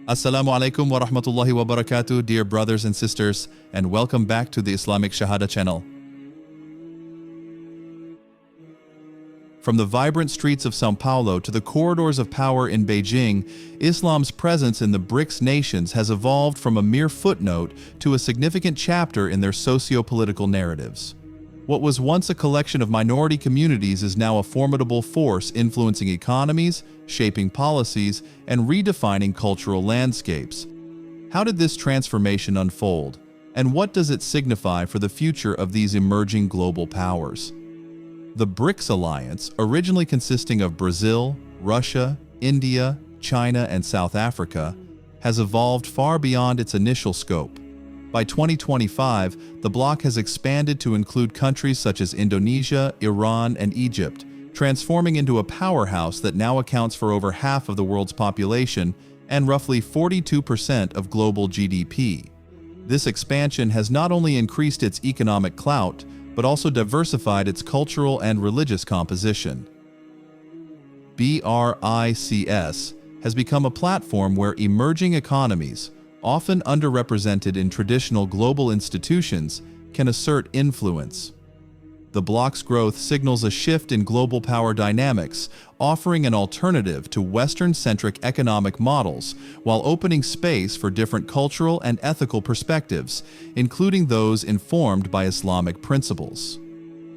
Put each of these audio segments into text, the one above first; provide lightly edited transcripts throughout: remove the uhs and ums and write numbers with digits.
Assalamu alaikum wa rahmatullahi wa barakatuh, dear brothers and sisters, and welcome back to the Islamic SHAHADA channel. From the vibrant streets of São Paulo to the corridors of power in Beijing, Islam's presence in the BRICS nations has evolved from a mere footnote to a significant chapter in their socio-political narratives. What was once a collection of minority communities is now a formidable force influencing economies, shaping policies, and redefining cultural landscapes. How did this transformation unfold, and what does it signify for the future of these emerging global powers? The BRICS alliance, originally consisting of Brazil, Russia, India, China, and South Africa, has evolved far beyond its initial scope. By 2025, the bloc has expanded to include countries such as Indonesia, Iran, and Egypt, transforming into a powerhouse that now accounts for over half of the world's population and roughly 42% of global GDP. This expansion has not only increased its economic clout, but also diversified its cultural and religious composition. BRICS has become a platform where emerging economies, often underrepresented in traditional global institutions, can assert influence. The bloc's growth signals a shift in global power dynamics, offering an alternative to Western-centric economic models while opening space for different cultural and ethical perspectives, including those informed by Islamic principles.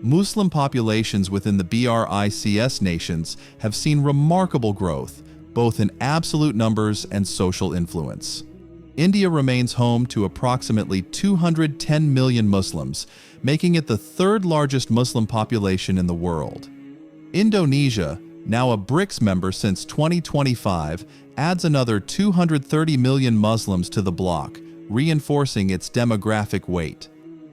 Muslim populations within the BRICS nations have seen remarkable growth, both in absolute numbers and social influence. India remains home to approximately 210 million Muslims, making it the third largest Muslim population in the world. Indonesia, now a BRICS member since 2025, adds another 230 million Muslims to the bloc, reinforcing its demographic weight.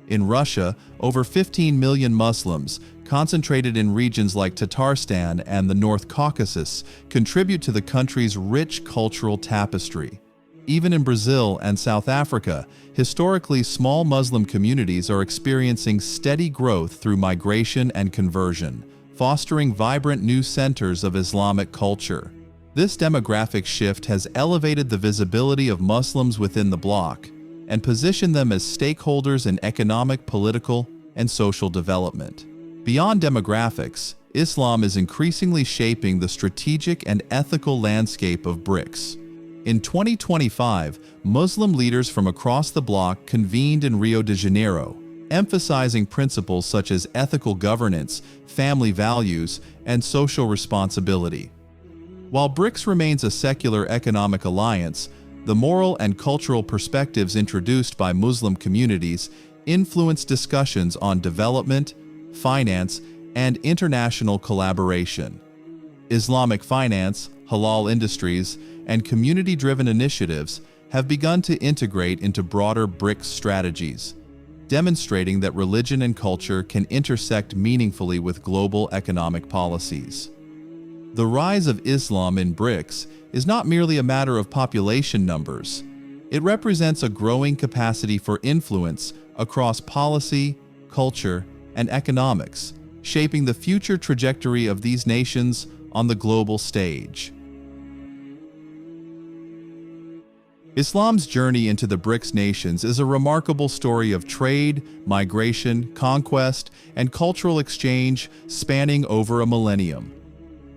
In Russia, over 15 million Muslims, concentrated in regions like Tatarstan and the North Caucasus, contribute to the country's rich cultural tapestry. Even in Brazil and South Africa, historically small Muslim communities are experiencing steady growth through migration and conversion, fostering vibrant new centers of Islamic culture. This demographic shift has elevated the visibility of Muslims within the bloc and positioned them as stakeholders in economic, political, and social development. Beyond demographics, Islam is increasingly shaping the strategic and ethical landscape of BRICS. In 2025, Muslim leaders from across the bloc convened in Rio de Janeiro, emphasizing principles such as ethical governance, family values, and social responsibility. While BRICS remains a secular economic alliance, the moral and cultural perspectives introduced by Muslim communities influence discussions on development, finance, and international collaboration. Islamic finance, halal industries, and community-driven initiatives have begun to integrate into broader BRICS strategies, demonstrating that religion and culture can intersect meaningfully with global economic policies. The rise of Islam in BRICS is not merely a matter of population numbers. It represents a growing capacity for influence across policy, culture, and economics, shaping the future trajectory of these nations on the global stage. Islam's journey into the BRICS nations is a remarkable story of trade, migration, conquest, and cultural exchange spanning over a millennium.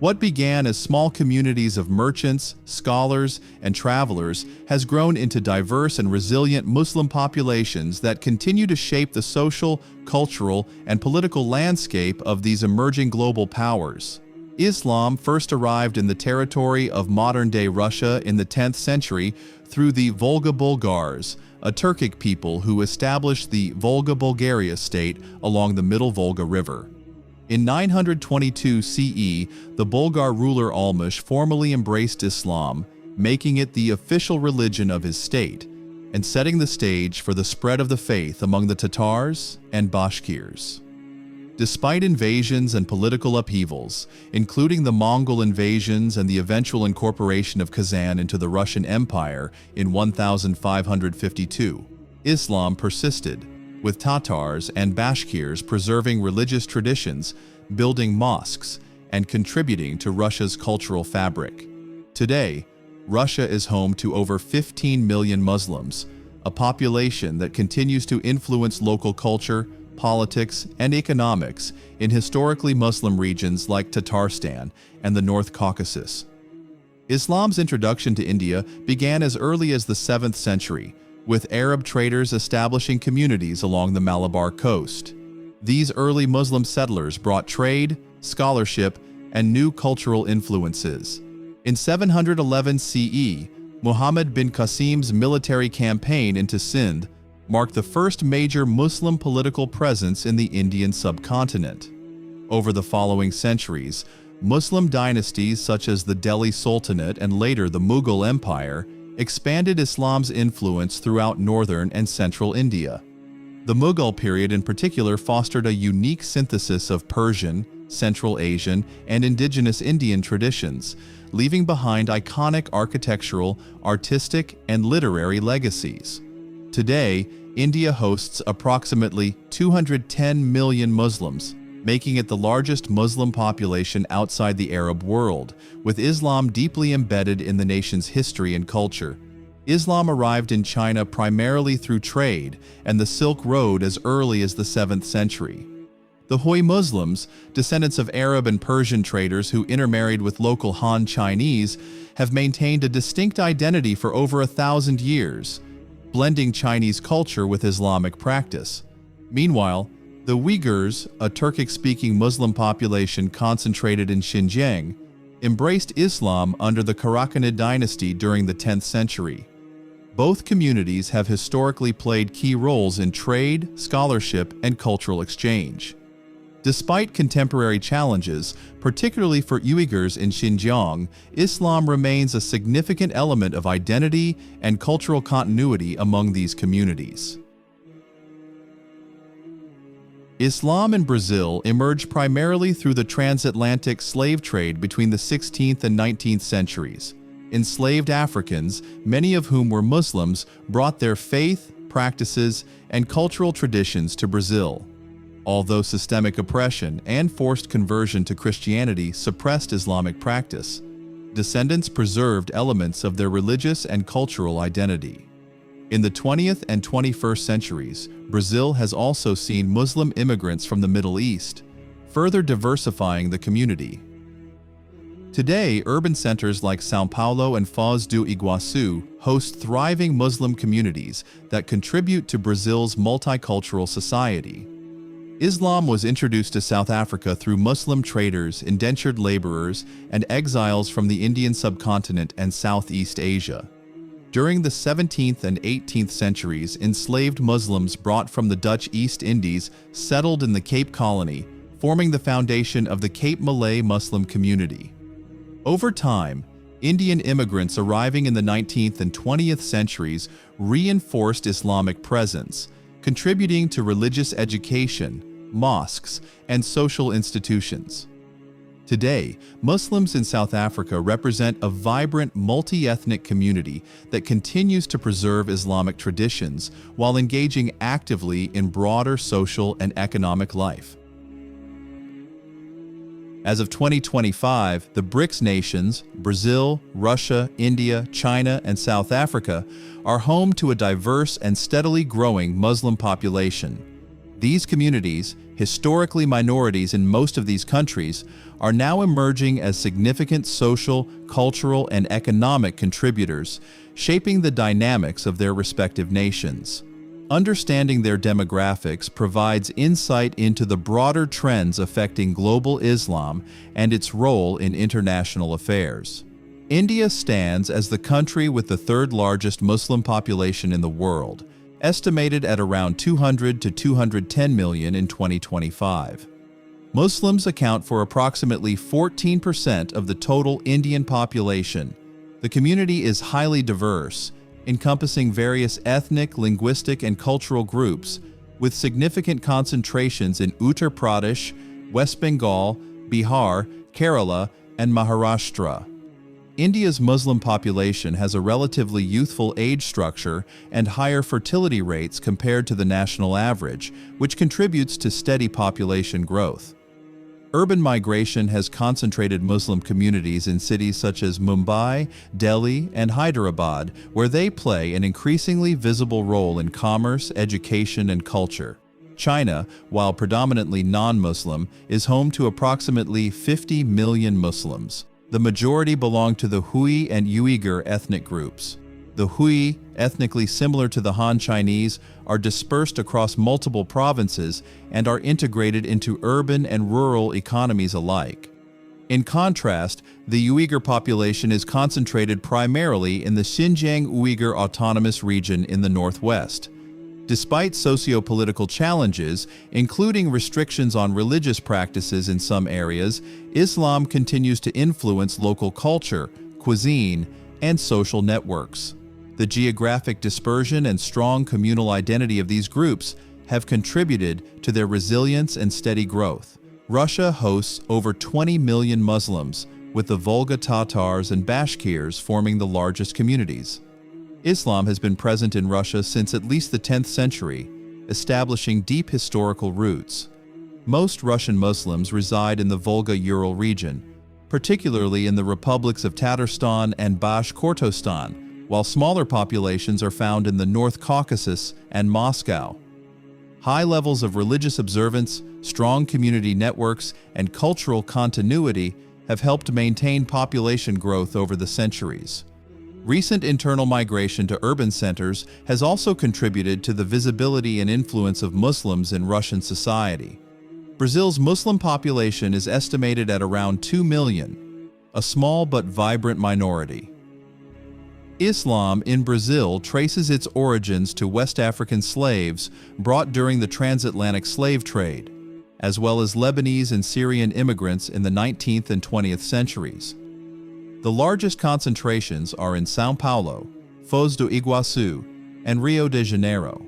What began as small communities of merchants, scholars, and travelers has grown into diverse and resilient Muslim populations that continue to shape the social, cultural, and political landscape of these emerging global powers. Islam first arrived in the territory of modern-day Russia in the 10th century through the Volga Bulgars, a Turkic people who established the Volga-Bulgaria state along the Middle Volga River. In 922 CE, the Bulgar ruler Almush formally embraced Islam, making it the official religion of his state, and setting the stage for the spread of the faith among the Tatars and Bashkirs. Despite invasions and political upheavals, including the Mongol invasions and the eventual incorporation of Kazan into the Russian Empire in 1552, Islam persisted, with Tatars and Bashkirs preserving religious traditions, building mosques, and contributing to Russia's cultural fabric. Today, Russia is home to over 15 million Muslims, a population that continues to influence local culture, politics, and economics in historically Muslim regions like Tatarstan and the North Caucasus. Islam's introduction to India began as early as the 7th century, with Arab traders establishing communities along the Malabar coast. These early Muslim settlers brought trade, scholarship, and new cultural influences. In 711 CE, Muhammad bin Qasim's military campaign into Sindh marked the first major Muslim political presence in the Indian subcontinent. Over the following centuries, Muslim dynasties such as the Delhi Sultanate and later the Mughal Empire expanded Islam's influence throughout northern and central India. The Mughal period in particular fostered a unique synthesis of Persian, Central Asian, and indigenous Indian traditions, leaving behind iconic architectural, artistic, and literary legacies. Today, India hosts approximately 210 million Muslims, making it the largest Muslim population outside the Arab world, with Islam deeply embedded in the nation's history and culture. Islam arrived in China primarily through trade and the Silk Road as early as the 7th century. The Hui Muslims, descendants of Arab and Persian traders who intermarried with local Han Chinese, have maintained a distinct identity for over 1,000 years, blending Chinese culture with Islamic practice. Meanwhile, the Uighurs, a Turkic-speaking Muslim population concentrated in Xinjiang, embraced Islam under the Karakhanid dynasty during the 10th century. Both communities have historically played key roles in trade, scholarship, and cultural exchange. Despite contemporary challenges, particularly for Uighurs in Xinjiang, Islam remains a significant element of identity and cultural continuity among these communities. Islam in Brazil emerged primarily through the transatlantic slave trade between the 16th and 19th centuries. Enslaved Africans, many of whom were Muslims, brought their faith, practices, and cultural traditions to Brazil. Although systemic oppression and forced conversion to Christianity suppressed Islamic practice, descendants preserved elements of their religious and cultural identity. In the 20th and 21st centuries, Brazil has also seen Muslim immigrants from the Middle East, further diversifying the community. Today, urban centers like São Paulo and Foz do Iguaçu host thriving Muslim communities that contribute to Brazil's multicultural society. Islam was introduced to South Africa through Muslim traders, indentured laborers, and exiles from the Indian subcontinent and Southeast Asia. During the 17th and 18th centuries, enslaved Muslims brought from the Dutch East Indies settled in the Cape Colony, forming the foundation of the Cape Malay Muslim community. Over time, Indian immigrants arriving in the 19th and 20th centuries reinforced Islamic presence, contributing to religious education, mosques, and social institutions. Today, Muslims in South Africa represent a vibrant multi-ethnic community that continues to preserve Islamic traditions while engaging actively in broader social and economic life. As of 2025, the BRICS nations, Brazil, Russia, India, China, and South Africa, are home to a diverse and steadily growing Muslim population. These communities, historically minorities in most of these countries, are now emerging as significant social, cultural, and economic contributors, shaping the dynamics of their respective nations. Understanding their demographics provides insight into the broader trends affecting global Islam and its role in international affairs. India stands as the country with the third largest Muslim population in the world, estimated at around 200 to 210 million in 2025. Muslims account for approximately 14% of the total Indian population. The community is highly diverse, encompassing various ethnic, linguistic, and cultural groups, with significant concentrations in Uttar Pradesh, West Bengal, Bihar, Kerala, and Maharashtra. India's Muslim population has a relatively youthful age structure and higher fertility rates compared to the national average, which contributes to steady population growth. Urban migration has concentrated Muslim communities in cities such as Mumbai, Delhi, and Hyderabad, where they play an increasingly visible role in commerce, education, and culture. China, while predominantly non-Muslim, is home to approximately 50 million Muslims. The majority belong to the Hui and Uighur ethnic groups. The Hui, ethnically similar to the Han Chinese, are dispersed across multiple provinces and are integrated into urban and rural economies alike. In contrast, the Uighur population is concentrated primarily in the Xinjiang Uighur Autonomous Region in the northwest. Despite socio-political challenges, including restrictions on religious practices in some areas, Islam continues to influence local culture, cuisine, and social networks. The geographic dispersion and strong communal identity of these groups have contributed to their resilience and steady growth. Russia hosts over 20 million Muslims, with the Volga Tatars and Bashkirs forming the largest communities. Islam has been present in Russia since at least the 10th century, establishing deep historical roots. Most Russian Muslims reside in the Volga-Ural region, particularly in the republics of Tatarstan and Bashkortostan, while smaller populations are found in the North Caucasus and Moscow. High levels of religious observance, strong community networks, and cultural continuity have helped maintain population growth over the centuries. Recent internal migration to urban centers has also contributed to the visibility and influence of Muslims in Russian society. Brazil's Muslim population is estimated at around 2 million, a small but vibrant minority. Islam in Brazil traces its origins to West African slaves brought during the transatlantic slave trade, as well as Lebanese and Syrian immigrants in the 19th and 20th centuries. The largest concentrations are in São Paulo, Foz do Iguaçu, and Rio de Janeiro.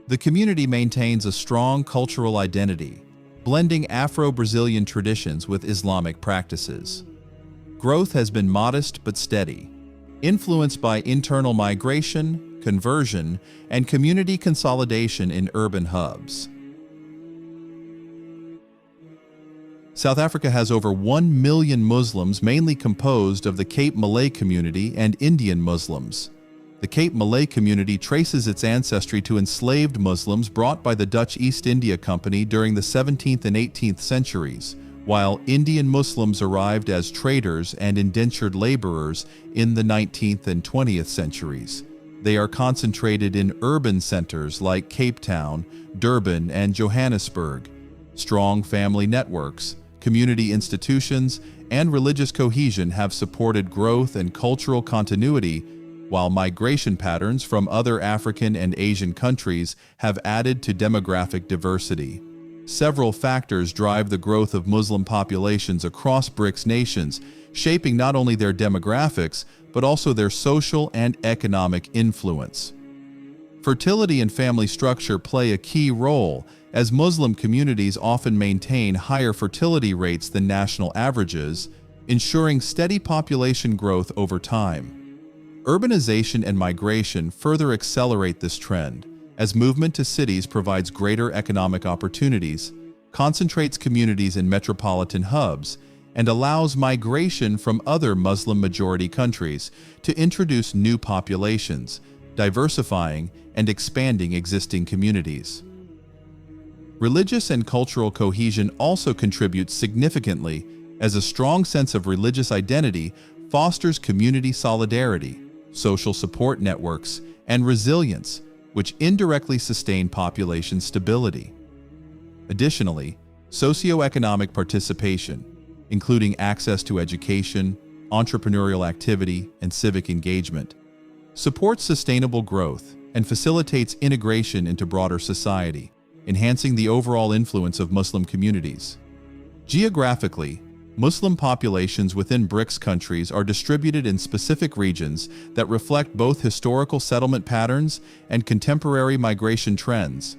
The community maintains a strong cultural identity, blending Afro-Brazilian traditions with Islamic practices. Growth has been modest but steady, influenced by internal migration, conversion, and community consolidation in urban hubs. South Africa has over 1 million Muslims, mainly composed of the Cape Malay community and Indian Muslims. The Cape Malay community traces its ancestry to enslaved Muslims brought by the Dutch East India Company during the 17th and 18th centuries, while Indian Muslims arrived as traders and indentured laborers in the 19th and 20th centuries. They are concentrated in urban centers like Cape Town, Durban, and Johannesburg. Strong family networks, community institutions, and religious cohesion have supported growth and cultural continuity, while migration patterns from other African and Asian countries have added to demographic diversity. Several factors drive the growth of Muslim populations across BRICS nations, shaping not only their demographics, but also their social and economic influence. Fertility and family structure play a key role, as Muslim communities often maintain higher fertility rates than national averages, ensuring steady population growth over time. Urbanization and migration further accelerate this trend, as movement to cities provides greater economic opportunities, concentrates communities in metropolitan hubs, and allows migration from other Muslim-majority countries to introduce new populations, diversifying and expanding existing communities. Religious and cultural cohesion also contributes significantly, as a strong sense of religious identity fosters community solidarity, social support networks, and resilience, which indirectly sustain population stability. Additionally, socioeconomic participation, including access to education, entrepreneurial activity, and civic engagement, supports sustainable growth and facilitates integration into broader society, enhancing the overall influence of Muslim communities. Geographically, Muslim populations within BRICS countries are distributed in specific regions that reflect both historical settlement patterns and contemporary migration trends.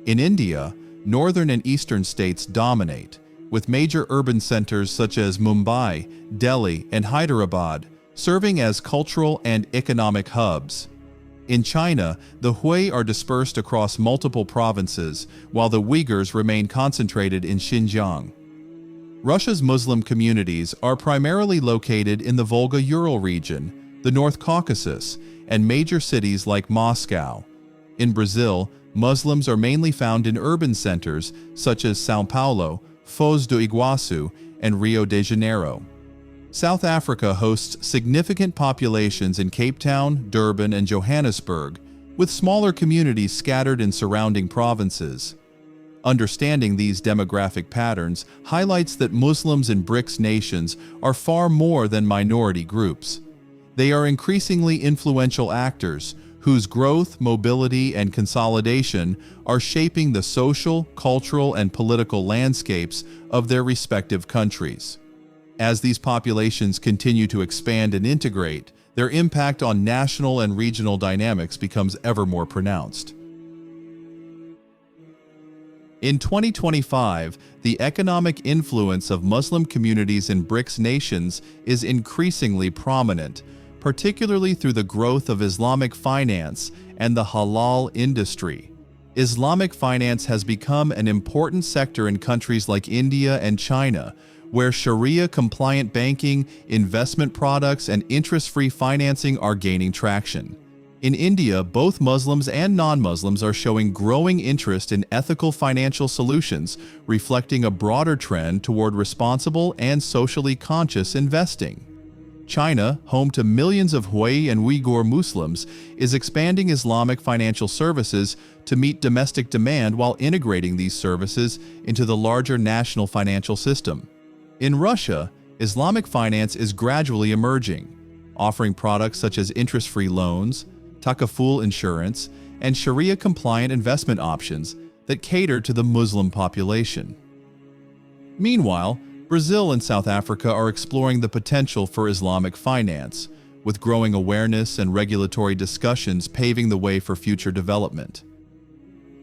In India, northern and eastern states dominate, with major urban centers such as Mumbai, Delhi, and Hyderabad serving as cultural and economic hubs. In China, the Hui are dispersed across multiple provinces, while the Uyghurs remain concentrated in Xinjiang. Russia's Muslim communities are primarily located in the Volga-Ural region, the North Caucasus, and major cities like Moscow. In Brazil, Muslims are mainly found in urban centers such as São Paulo, Foz do Iguaçu, and Rio de Janeiro. South Africa hosts significant populations in Cape Town, Durban, and Johannesburg, with smaller communities scattered in surrounding provinces. Understanding these demographic patterns highlights that Muslims in BRICS nations are far more than minority groups. They are increasingly influential actors whose growth, mobility, and consolidation are shaping the social, cultural, and political landscapes of their respective countries. As these populations continue to expand and integrate, their impact on national and regional dynamics becomes ever more pronounced. In 2025, the economic influence of Muslim communities in BRICS nations is increasingly prominent, particularly through the growth of Islamic finance and the halal industry. Islamic finance has become an important sector in countries like India and China, where Sharia-compliant banking, investment products, and interest-free financing are gaining traction. In India, both Muslims and non-Muslims are showing growing interest in ethical financial solutions, reflecting a broader trend toward responsible and socially conscious investing. China, home to millions of Hui and Uighur Muslims, is expanding Islamic financial services to meet domestic demand while integrating these services into the larger national financial system. In Russia, Islamic finance is gradually emerging, offering products such as interest-free loans, takaful insurance, and Sharia-compliant investment options that cater to the Muslim population. Meanwhile, Brazil and South Africa are exploring the potential for Islamic finance, with growing awareness and regulatory discussions paving the way for future development.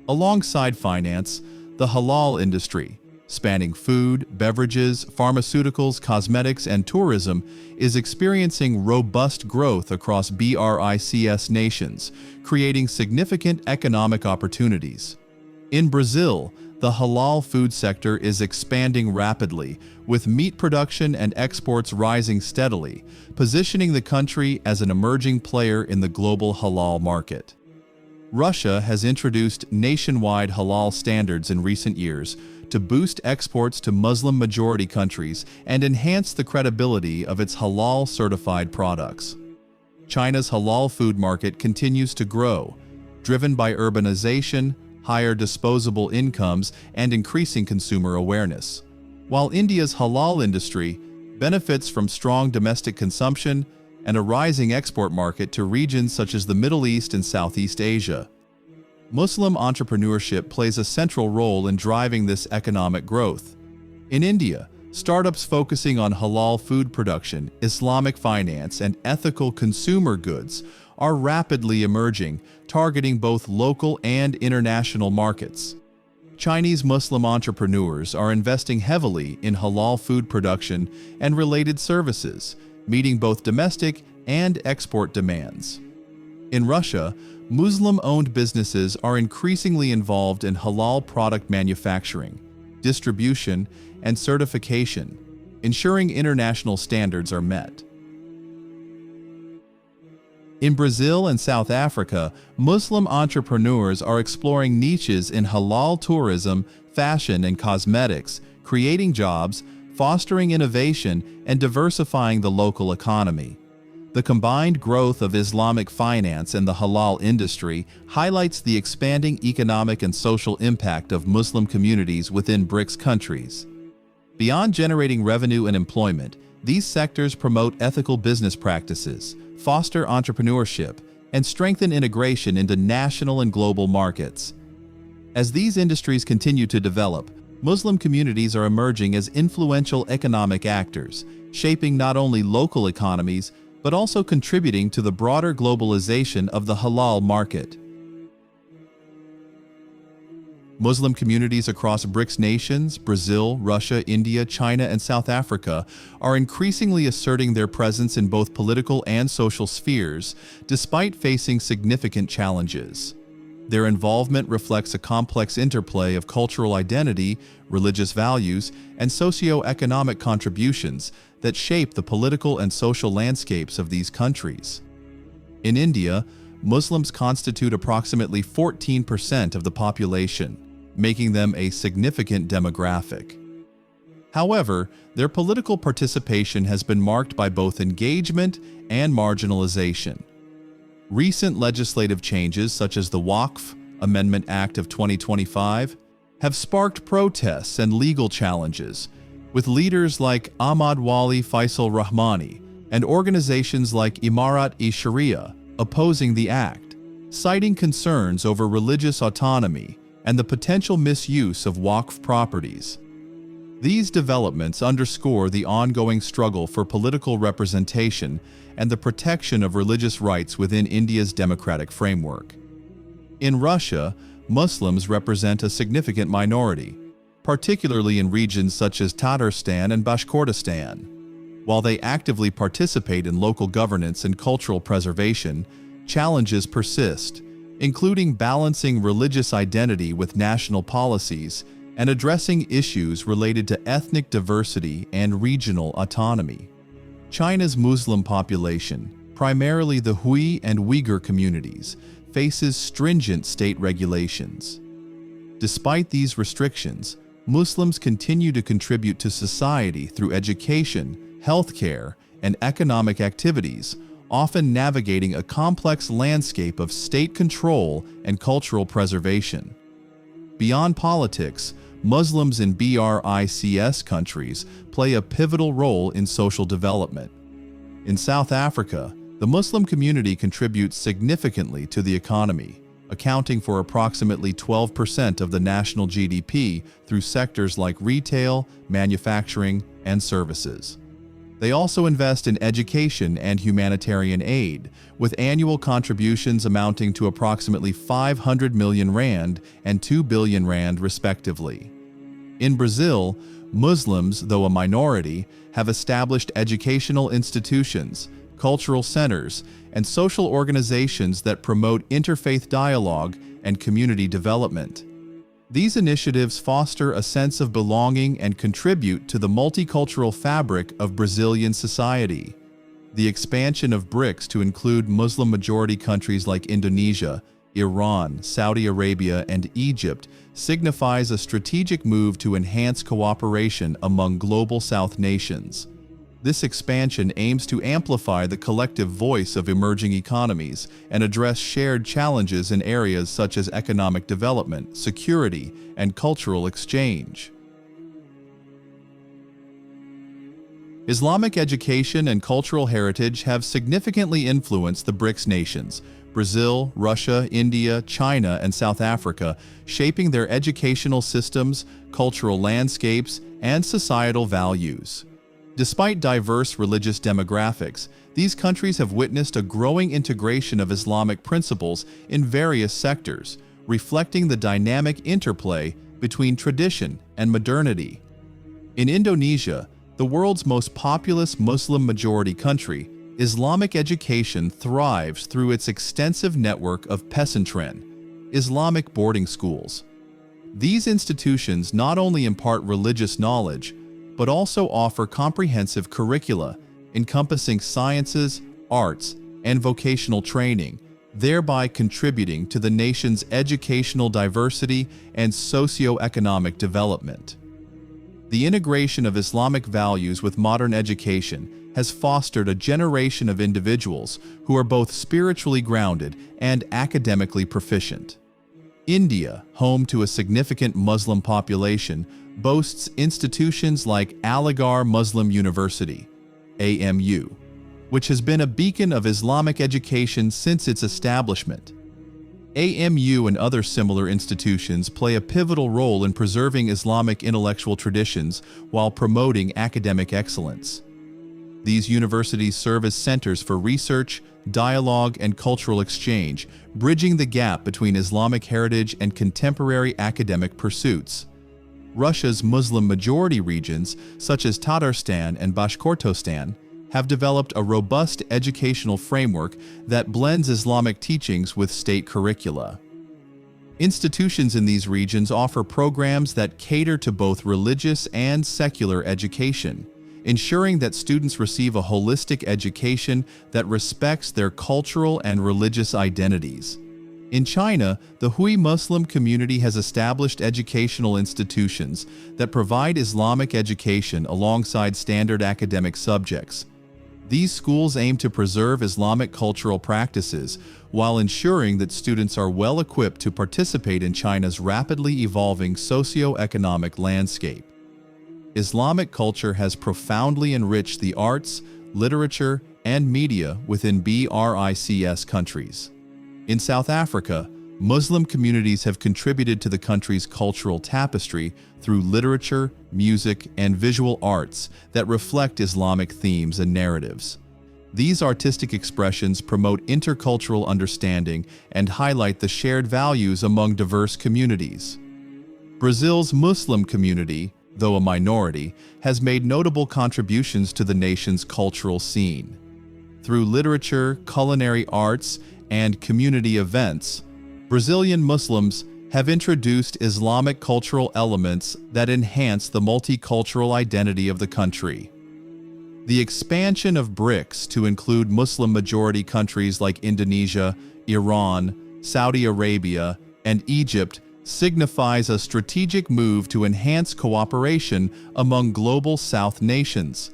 Alongside finance, the halal industry, spanning food, beverages, pharmaceuticals, cosmetics, and tourism, is experiencing robust growth across BRICS nations, creating significant economic opportunities. In Brazil, the halal food sector is expanding rapidly, with meat production and exports rising steadily, positioning the country as an emerging player in the global halal market. Russia has introduced nationwide halal standards in recent years to boost exports to Muslim-majority countries and enhance the credibility of its halal-certified products. China's halal food market continues to grow, driven by urbanization, higher disposable incomes, and increasing consumer awareness, while India's halal industry benefits from strong domestic consumption and a rising export market to regions such as the Middle East and Southeast Asia. Muslim entrepreneurship plays a central role in driving this economic growth. In India, startups focusing on halal food production, Islamic finance, and ethical consumer goods are rapidly emerging, targeting both local and international markets. Chinese Muslim entrepreneurs are investing heavily in halal food production and related services, meeting both domestic and export demands. In Russia, Muslim-owned businesses are increasingly involved in halal product manufacturing, distribution, and certification, ensuring international standards are met. In Brazil and South Africa, Muslim entrepreneurs are exploring niches in halal tourism, fashion, and cosmetics, creating jobs, fostering innovation, and diversifying the local economy. The combined growth of Islamic finance and the halal industry highlights the expanding economic and social impact of Muslim communities within BRICS countries. Beyond generating revenue and employment, these sectors promote ethical business practices, foster entrepreneurship, and strengthen integration into national and global markets. As these industries continue to develop, Muslim communities are emerging as influential economic actors, shaping not only local economies, but also contributing to the broader globalization of the halal market. Muslim communities across BRICS nations, Brazil, Russia, India, China, and South Africa are increasingly asserting their presence in both political and social spheres, despite facing significant challenges. Their involvement reflects a complex interplay of cultural identity, religious values, and socio-economic contributions that shape the political and social landscapes of these countries. In India, Muslims constitute approximately 14% of the population, making them a significant demographic. However, their political participation has been marked by both engagement and marginalization. Recent legislative changes, such as the Waqf Amendment Act of 2025, have sparked protests and legal challenges, with leaders like Ahmad Wali Faisal Rahmani and organizations like Imarat-e-Sharia opposing the act, citing concerns over religious autonomy and the potential misuse of Waqf properties. These developments underscore the ongoing struggle for political representation and the protection of religious rights within India's democratic framework. In Russia, Muslims represent a significant minority, particularly in regions such as Tatarstan and Bashkortostan. While they actively participate in local governance and cultural preservation, challenges persist, including balancing religious identity with national policies and addressing issues related to ethnic diversity and regional autonomy. China's Muslim population, primarily the Hui and Uighur communities, faces stringent state regulations. Despite these restrictions, Muslims continue to contribute to society through education, healthcare, and economic activities, often navigating a complex landscape of state control and cultural preservation. Beyond politics, Muslims in BRICS countries play a pivotal role in social development. In South Africa, the Muslim community contributes significantly to the economy, accounting for approximately 12% of the national GDP through sectors like retail, manufacturing, and services. They also invest in education and humanitarian aid, with annual contributions amounting to approximately 500 million rand and 2 billion rand respectively. In Brazil, Muslims, though a minority, have established educational institutions, cultural centers, and social organizations that promote interfaith dialogue and community development. These initiatives foster a sense of belonging and contribute to the multicultural fabric of Brazilian society. The expansion of BRICS to include Muslim-majority countries like Indonesia, Iran, Saudi Arabia, and Egypt signifies a strategic move to enhance cooperation among Global South nations. This expansion aims to amplify the collective voice of emerging economies and address shared challenges in areas such as economic development, security, and cultural exchange. Islamic education and cultural heritage have significantly influenced the BRICS nations, Brazil, Russia, India, China, and South Africa, shaping their educational systems, cultural landscapes, and societal values. Despite diverse religious demographics, these countries have witnessed a growing integration of Islamic principles in various sectors, reflecting the dynamic interplay between tradition and modernity. In Indonesia, the world's most populous Muslim-majority country, Islamic education thrives through its extensive network of pesantren, Islamic boarding schools. These institutions not only impart religious knowledge, but also offer comprehensive curricula encompassing sciences, arts, and vocational training, thereby contributing to the nation's educational diversity and socio-economic development. The integration of Islamic values with modern education has fostered a generation of individuals who are both spiritually grounded and academically proficient. India, home to a significant Muslim population, boasts institutions like Aligarh Muslim University, AMU, which has been a beacon of Islamic education since its establishment. AMU and other similar institutions play a pivotal role in preserving Islamic intellectual traditions while promoting academic excellence. These universities serve as centers for research, dialogue, and cultural exchange, bridging the gap between Islamic heritage and contemporary academic pursuits. Russia's Muslim-majority regions, such as Tatarstan and Bashkortostan, have developed a robust educational framework that blends Islamic teachings with state curricula. Institutions in these regions offer programs that cater to both religious and secular education, ensuring that students receive a holistic education that respects their cultural and religious identities. In China, the Hui Muslim community has established educational institutions that provide Islamic education alongside standard academic subjects. These schools aim to preserve Islamic cultural practices while ensuring that students are well equipped to participate in China's rapidly evolving socio-economic landscape. Islamic culture has profoundly enriched the arts, literature, and media within BRICS countries. In South Africa, Muslim communities have contributed to the country's cultural tapestry through literature, music, and visual arts that reflect Islamic themes and narratives. These artistic expressions promote intercultural understanding and highlight the shared values among diverse communities. Brazil's Muslim community, though a minority, has made notable contributions to the nation's cultural scene. Through literature, culinary arts, and community events, Brazilian Muslims have introduced Islamic cultural elements that enhance the multicultural identity of the country. The expansion of BRICS to include Muslim-majority countries like Indonesia, Iran, Saudi Arabia, and Egypt signifies a strategic move to enhance cooperation among global South nations.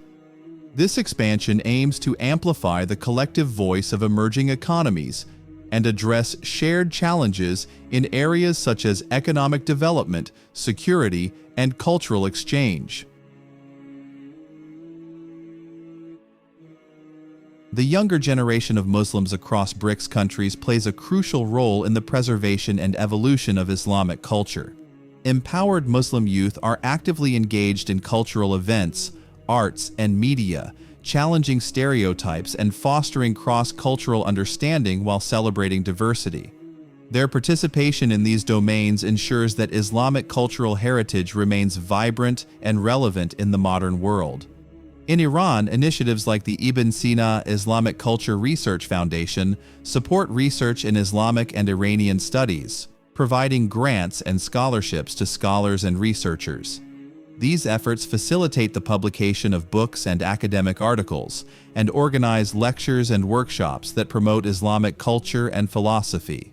This expansion aims to amplify the collective voice of emerging economies and address shared challenges in areas such as economic development, security, and cultural exchange. The younger generation of Muslims across BRICS countries plays a crucial role in the preservation and evolution of Islamic culture. Empowered Muslim youth are actively engaged in cultural events, arts, and media, challenging stereotypes and fostering cross-cultural understanding while celebrating diversity. Their participation in these domains ensures that Islamic cultural heritage remains vibrant and relevant in the modern world. In Iran, initiatives like the Ibn Sina Islamic Culture Research Foundation support research in Islamic and Iranian studies, providing grants and scholarships to scholars and researchers. These efforts facilitate the publication of books and academic articles, and organize lectures and workshops that promote Islamic culture and philosophy.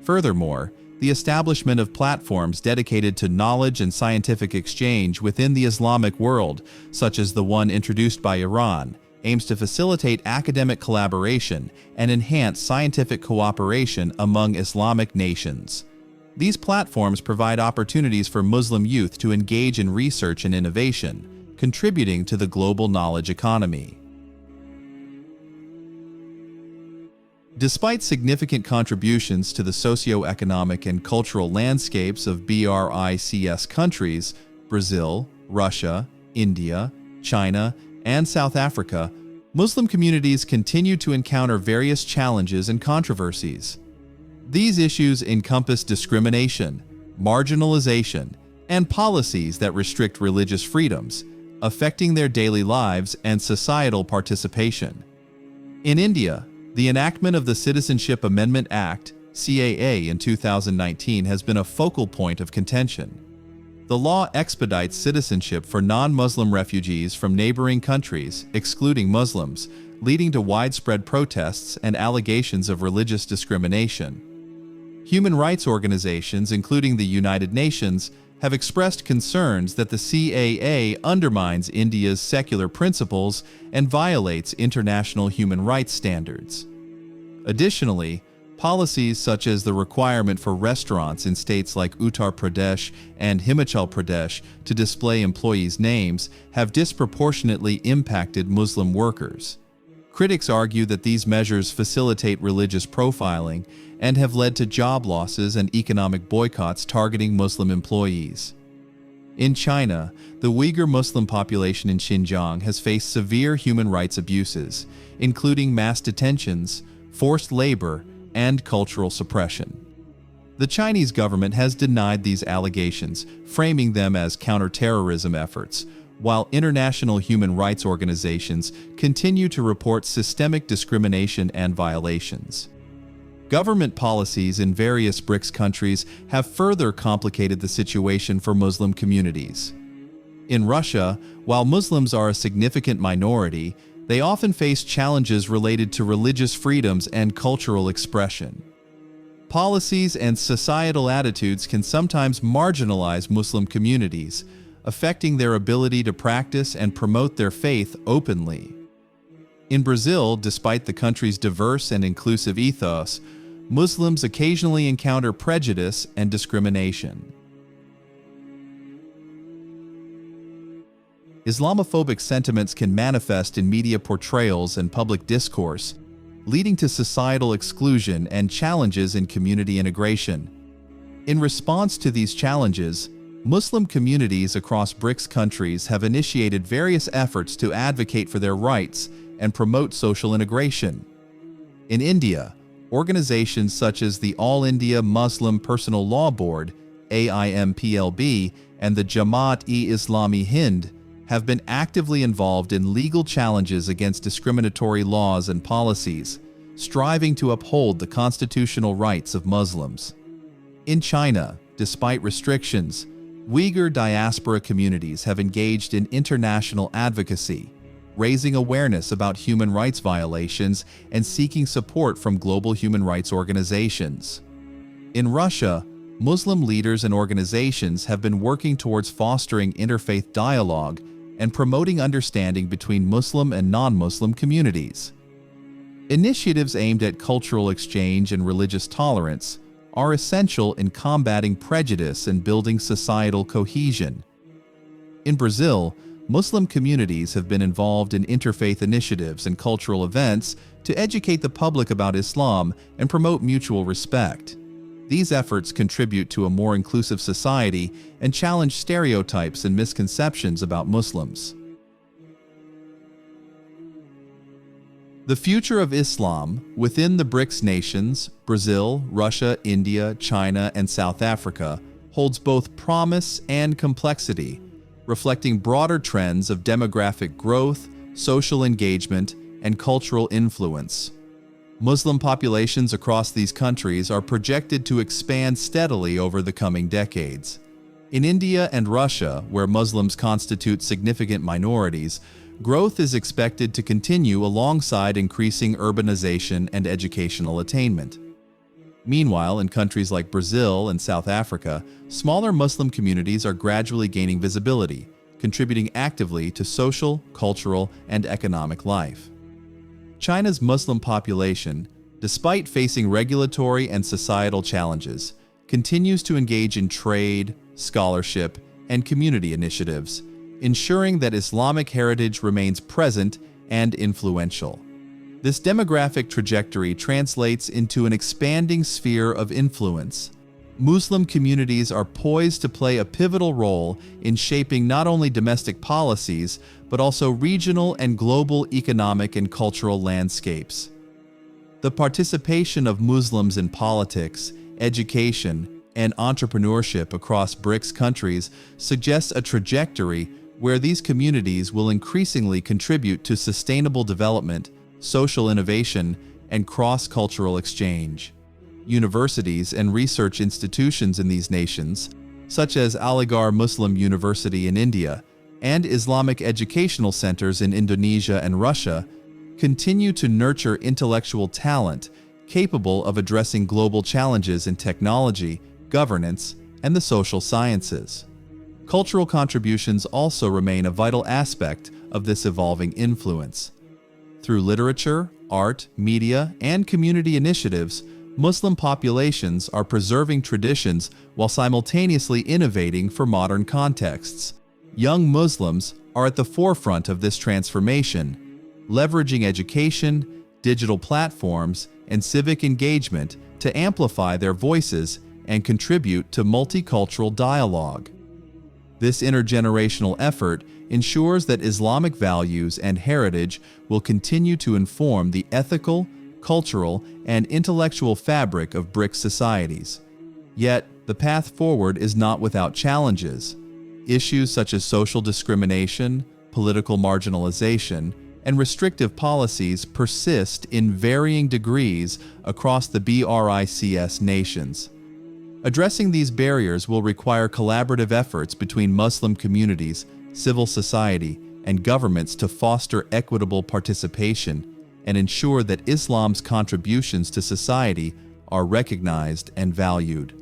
Furthermore, the establishment of platforms dedicated to knowledge and scientific exchange within the Islamic world, such as the one introduced by Iran, aims to facilitate academic collaboration and enhance scientific cooperation among Islamic nations. These platforms provide opportunities for Muslim youth to engage in research and innovation, contributing to the global knowledge economy. Despite significant contributions to the socio-economic and cultural landscapes of BRICS countries, Brazil, Russia, India, China, and South Africa, Muslim communities continue to encounter various challenges and controversies. These issues encompass discrimination, marginalization, and policies that restrict religious freedoms, affecting their daily lives and societal participation. In India, the enactment of the Citizenship Amendment Act, CAA, in 2019 has been a focal point of contention. The law expedites citizenship for non-Muslim refugees from neighboring countries, excluding Muslims, leading to widespread protests and allegations of religious discrimination. Human rights organizations, including the United Nations, have expressed concerns that the CAA undermines India's secular principles and violates international human rights standards. Additionally, policies such as the requirement for restaurants in states like Uttar Pradesh and Himachal Pradesh to display employees' names have disproportionately impacted Muslim workers. Critics argue that these measures facilitate religious profiling and have led to job losses and economic boycotts targeting Muslim employees. In China, the Uighur Muslim population in Xinjiang has faced severe human rights abuses, including mass detentions, forced labor, and cultural suppression. The Chinese government has denied these allegations, framing them as counterterrorism efforts, while international human rights organizations continue to report systemic discrimination and violations. Government policies in various BRICS countries have further complicated the situation for Muslim communities. In Russia, while Muslims are a significant minority, they often face challenges related to religious freedoms and cultural expression. Policies and societal attitudes can sometimes marginalize Muslim communities, affecting their ability to practice and promote their faith openly. In Brazil, despite the country's diverse and inclusive ethos, Muslims occasionally encounter prejudice and discrimination. Islamophobic sentiments can manifest in media portrayals and public discourse, leading to societal exclusion and challenges in community integration. In response to these challenges, Muslim communities across BRICS countries have initiated various efforts to advocate for their rights and promote social integration. In India, organizations such as the All India Muslim Personal Law Board, AIMPLB, and the Jamaat-e-Islami Hind have been actively involved in legal challenges against discriminatory laws and policies, striving to uphold the constitutional rights of Muslims. In China, despite restrictions, Uighur diaspora communities have engaged in international advocacy, raising awareness about human rights violations and seeking support from global human rights organizations. In Russia, Muslim leaders and organizations have been working towards fostering interfaith dialogue and promoting understanding between Muslim and non-Muslim communities. Initiatives aimed at cultural exchange and religious tolerance are essential in combating prejudice and building societal cohesion. In Brazil, Muslim communities have been involved in interfaith initiatives and cultural events to educate the public about Islam and promote mutual respect. These efforts contribute to a more inclusive society and challenge stereotypes and misconceptions about Muslims. The future of Islam within the BRICS nations, Brazil, Russia, India, China, and South Africa, holds both promise and complexity, reflecting broader trends of demographic growth, social engagement, and cultural influence. Muslim populations across these countries are projected to expand steadily over the coming decades. In India and Russia, where Muslims constitute significant minorities, growth is expected to continue alongside increasing urbanization and educational attainment. Meanwhile, in countries like Brazil and South Africa, smaller Muslim communities are gradually gaining visibility, contributing actively to social, cultural, and economic life. China's Muslim population, despite facing regulatory and societal challenges, continues to engage in trade, scholarship, and community initiatives, ensuring that Islamic heritage remains present and influential. This demographic trajectory translates into an expanding sphere of influence. Muslim communities are poised to play a pivotal role in shaping not only domestic policies, but also regional and global economic and cultural landscapes. The participation of Muslims in politics, education, and entrepreneurship across BRICS countries suggests a trajectory where these communities will increasingly contribute to sustainable development, social innovation, and cross-cultural exchange. Universities and research institutions in these nations, such as Aligarh Muslim University in India and Islamic educational centers in Indonesia and Russia, continue to nurture intellectual talent capable of addressing global challenges in technology, governance, and the social sciences. Cultural contributions also remain a vital aspect of this evolving influence. Through literature, art, media, and community initiatives, Muslim populations are preserving traditions while simultaneously innovating for modern contexts. Young Muslims are at the forefront of this transformation, leveraging education, digital platforms, and civic engagement to amplify their voices and contribute to multicultural dialogue. This intergenerational effort ensures that Islamic values and heritage will continue to inform the ethical, cultural, and intellectual fabric of BRICS societies. Yet, the path forward is not without challenges. Issues such as social discrimination, political marginalization, and restrictive policies persist in varying degrees across the BRICS nations. Addressing these barriers will require collaborative efforts between Muslim communities, civil society, and governments to foster equitable participation and ensure that Islam's contributions to society are recognized and valued.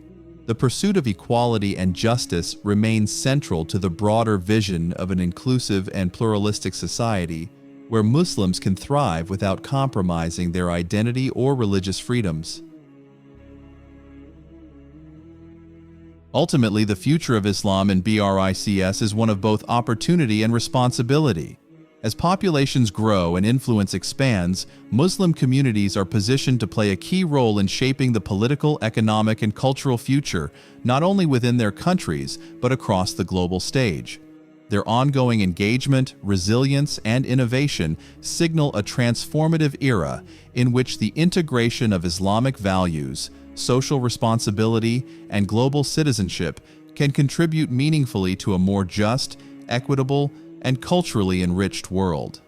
The pursuit of equality and justice remains central to the broader vision of an inclusive and pluralistic society where Muslims can thrive without compromising their identity or religious freedoms. Ultimately, the future of Islam in BRICS is one of both opportunity and responsibility. As populations grow and influence expands, Muslim communities are positioned to play a key role in shaping the political, economic, and cultural future, not only within their countries, but across the global stage. Their ongoing engagement, resilience, and innovation signal a transformative era in which the integration of Islamic values, social responsibility, and global citizenship can contribute meaningfully to a more just, equitable, and culturally enriched world.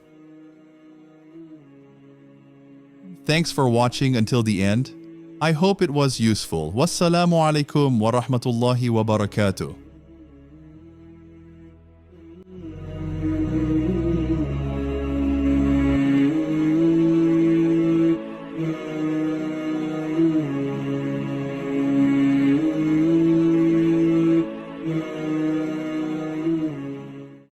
Thanks for watching until the end. I hope it was useful. Wassalamu alaikum wa rahmatullahi wa barakatuh.